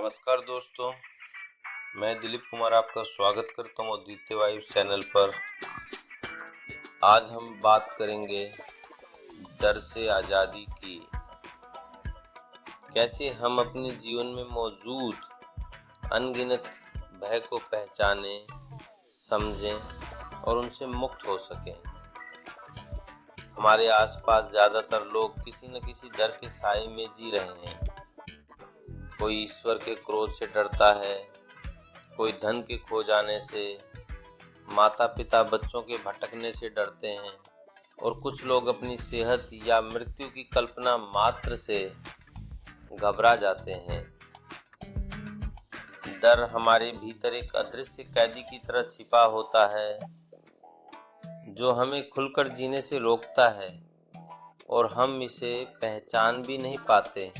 नमस्कार दोस्तों, मैं दिलीप कुमार आपका स्वागत करता हूँ अद्वितीय वाइब्स चैनल पर। आज हम बात करेंगे डर से आज़ादी की। कैसे हम अपने जीवन में मौजूद अनगिनत भय को पहचानें, समझें और उनसे मुक्त हो सकें। हमारे आसपास ज़्यादातर लोग किसी न किसी डर के साए में जी रहे हैं। कोई ईश्वर के क्रोध से डरता है, कोई धन के खो जाने से, माता पिता बच्चों के भटकने से डरते हैं और कुछ लोग अपनी सेहत या मृत्यु की कल्पना मात्र से घबरा जाते हैं। डर हमारे भीतर एक अदृश्य कैदी की तरह छिपा होता है जो हमें खुलकर जीने से रोकता है और हम इसे पहचान भी नहीं पाते।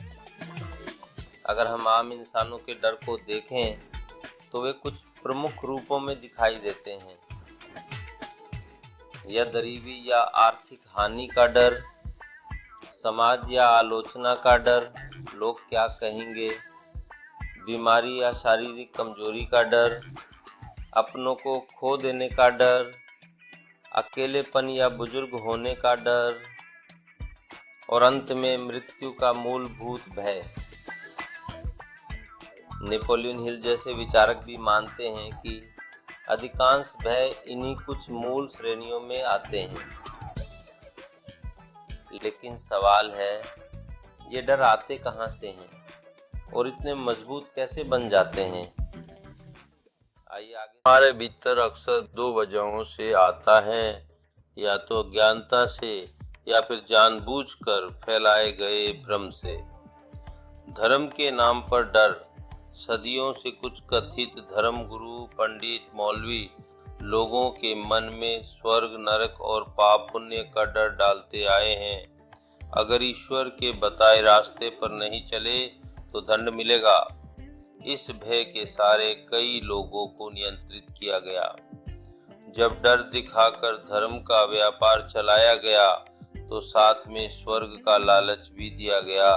अगर हम आम इंसानों के डर को देखें तो वे कुछ प्रमुख रूपों में दिखाई देते हैं। या गरीबी या आर्थिक हानि का डर, समाज या आलोचना का डर, लोग क्या कहेंगे, बीमारी या शारीरिक कमजोरी का डर, अपनों को खो देने का डर, अकेलेपन या बुजुर्ग होने का डर और अंत में मृत्यु का मूलभूत भय। नेपोलियन हिल जैसे विचारक भी मानते हैं कि अधिकांश भय इन्हीं कुछ मूल श्रेणियों में आते हैं। लेकिन सवाल है, ये डर आते कहाँ से हैं और इतने मजबूत कैसे बन जाते हैं? आइए आगे। हमारे भीतर अक्सर दो वजहों से आता है, या तो अज्ञानता से या फिर जानबूझकर फैलाए गए भ्रम से। धर्म के नाम पर डर। सदियों से कुछ कथित धर्म गुरु, पंडित, मौलवी लोगों के मन में स्वर्ग, नरक और पाप पुण्य का डर डालते आए हैं। अगर ईश्वर के बताए रास्ते पर नहीं चले तो दंड मिलेगा। इस भय के सारे कई लोगों को नियंत्रित किया गया। जब डर दिखाकर धर्म का व्यापार चलाया गया तो साथ में स्वर्ग का लालच भी दिया गया।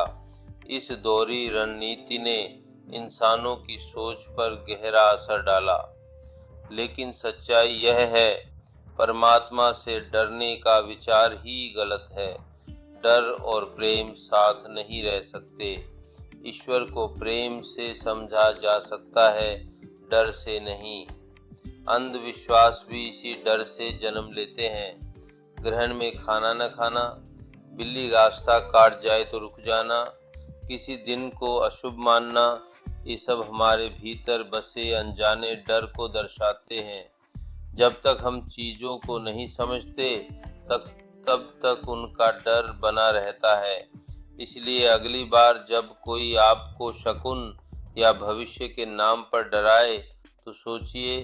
इस दोहरी रणनीति ने इंसानों की सोच पर गहरा असर डाला। लेकिन सच्चाई यह है, परमात्मा से डरने का विचार ही गलत है। डर और प्रेम साथ नहीं रह सकते। ईश्वर को प्रेम से समझा जा सकता है, डर से नहीं। अंधविश्वास भी इसी डर से जन्म लेते हैं। ग्रहण में खाना न खाना, बिल्ली रास्ता काट जाए तो रुक जाना, किसी दिन को अशुभ मानना, ये सब हमारे भीतर बसे अनजाने डर को दर्शाते हैं। जब तक हम चीज़ों को नहीं समझते तब तक उनका डर बना रहता है। इसलिए अगली बार जब कोई आपको शकुन या भविष्य के नाम पर डराए तो सोचिए,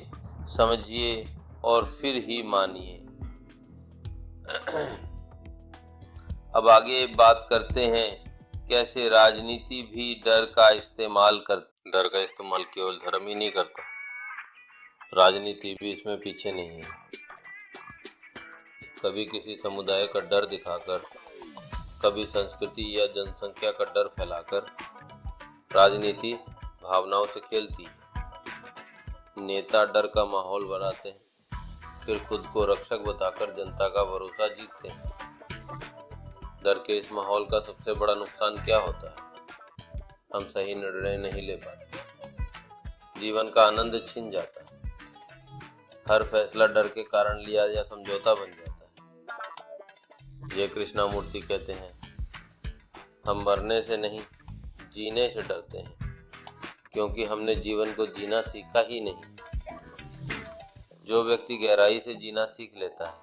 समझिए और फिर ही मानिए। अब आगे बात करते हैं कैसे राजनीति भी डर का इस्तेमाल करती। डर का इस्तेमाल केवल धर्म ही नहीं करता, राजनीति भी इसमें पीछे नहीं है। कभी किसी समुदाय का डर दिखाकर, कभी संस्कृति या जनसंख्या का डर फैलाकर राजनीति भावनाओं से खेलती है। नेता डर का माहौल बनाते हैं, फिर खुद को रक्षक बताकर जनता का भरोसा जीतते हैं। डर के इस माहौल का सबसे बड़ा नुकसान क्या होता है? हम सही निर्णय नहीं ले पाते, जीवन का आनंद छिन जाता है। हर फैसला डर के कारण लिया या समझौता बन जाता है। जय कृष्णामूर्ति कहते हैं, हम मरने से नहीं, जीने से डरते हैं, क्योंकि हमने जीवन को जीना सीखा ही नहीं। जो व्यक्ति गहराई से जीना सीख लेता है,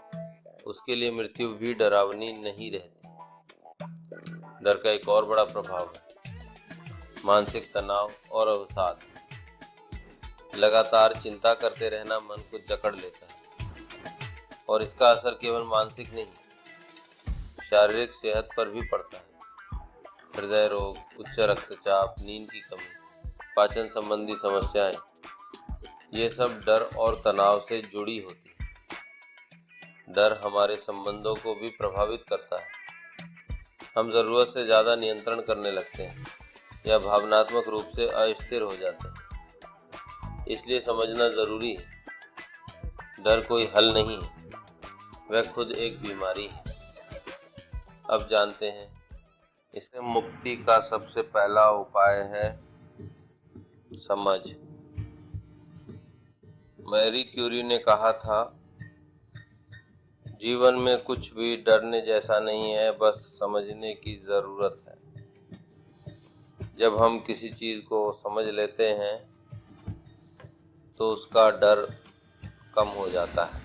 उसके लिए मृत्यु भी डरावनी नहीं रहती। डर का एक और बड़ा प्रभाव है मानसिक तनाव और अवसाद। लगातार चिंता करते रहना मन को जकड़ लेता है और इसका असर केवल मानसिक नहीं, शारीरिक सेहत पर भी पड़ता है। हृदय रोग, उच्च रक्तचाप, नींद की कमी, पाचन संबंधी समस्याएं, ये सब डर और तनाव से जुड़ी होती है। डर हमारे संबंधों को भी प्रभावित करता है। हम ज़रूरत से ज़्यादा नियंत्रण करने लगते हैं, या भावनात्मक रूप से अस्थिर हो जाते हैं। इसलिए समझना जरूरी है, डर कोई हल नहीं है, वह खुद एक बीमारी है। अब जानते हैं, इससे मुक्ति का सबसे पहला उपाय है समझ। मैरी क्यूरी ने कहा था, जीवन में कुछ भी डरने जैसा नहीं है, बस समझने की ज़रूरत है। जब हम किसी चीज़ को समझ लेते हैं तो उसका डर कम हो जाता है।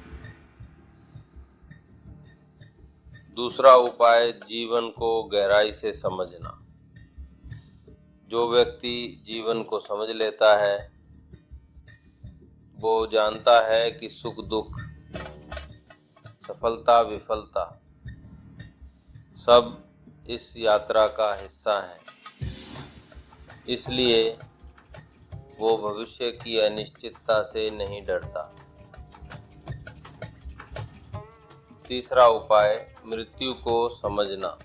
दूसरा उपाय, जीवन को गहराई से समझना। जो व्यक्ति जीवन को समझ लेता है वो जानता है कि सुख दुख, सफलता विफलता सब इस यात्रा का हिस्सा है। इसलिए वो भविष्य की अनिश्चितता से नहीं डरता। तीसरा उपाय, मृत्यु को समझना।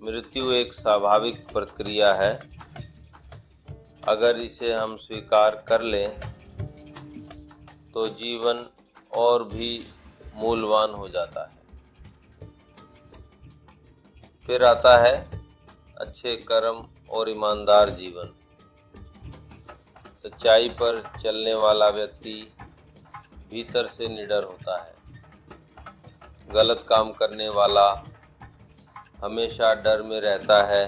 मृत्यु एक स्वाभाविक प्रक्रिया है। अगर इसे हम स्वीकार कर लें तो जीवन और भी मूल्यवान हो जाता है। फिर आता है अच्छे कर्म और ईमानदार जीवन। सच्चाई पर चलने वाला व्यक्ति भीतर से निडर होता है। गलत काम करने वाला हमेशा डर में रहता है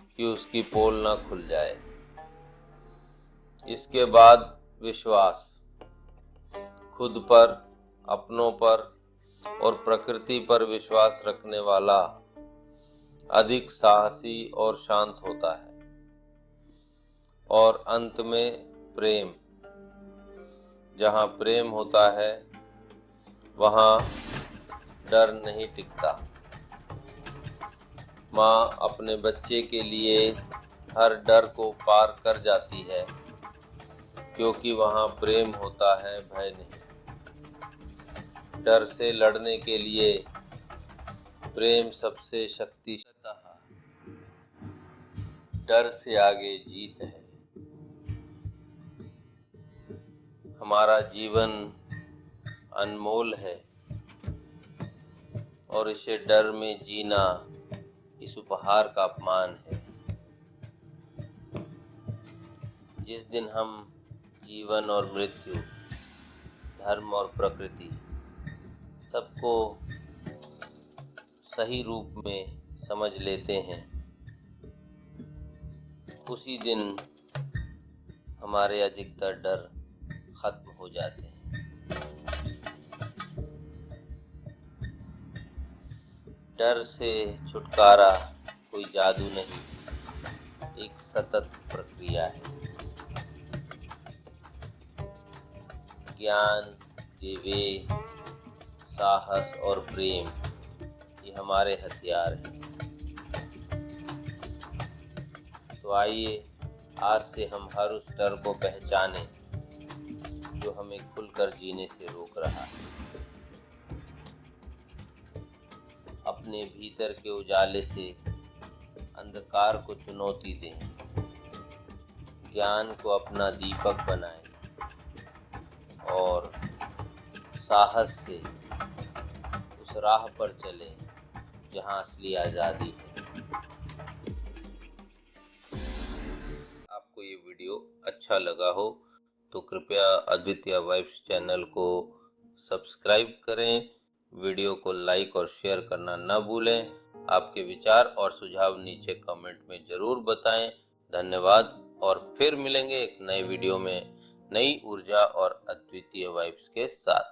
कि उसकी पोल ना खुल जाए। इसके बाद विश्वास, खुद पर, अपनों पर और प्रकृति पर विश्वास रखने वाला अधिक साहसी और शांत होता है। और अंत में प्रेम। जहाँ प्रेम होता है वहाँ डर नहीं टिकता। माँ अपने बच्चे के लिए हर डर को पार कर जाती है, क्योंकि वहाँ प्रेम होता है, भय नहीं। डर से लड़ने के लिए प्रेम सबसे शक्तिशाली है। डर से आगे जीत है। हमारा जीवन अनमोल है और इसे डर में जीना इस उपहार का अपमान है। जिस दिन हम जीवन और मृत्यु, धर्म और प्रकृति सबको सही रूप में समझ लेते हैं, उसी दिन हमारे अधिकतर डर खत्म हो जाते हैं। डर से छुटकारा कोई जादू नहीं, एक सतत प्रक्रिया है। ज्ञान, विवेक, साहस और प्रेम ये हमारे हथियार हैं। तो आइए आज से हम हर उस डर को पहचानें जो हमें खुलकर जीने से रोक रहा है। अपने भीतर के उजाले से अंधकार को चुनौती दें। ज्ञान को अपना दीपक बनाएं और साहस से उस राह पर चलें जहां असली आज़ादी है। आपको ये वीडियो अच्छा लगा हो तो कृपया अद्वितीय वाइब्स चैनल को सब्सक्राइब करें। वीडियो को लाइक और शेयर करना न भूलें। आपके विचार और सुझाव नीचे कमेंट में ज़रूर बताएं। धन्यवाद और फिर मिलेंगे एक नए वीडियो में नई ऊर्जा और अद्वितीय वाइब्स के साथ।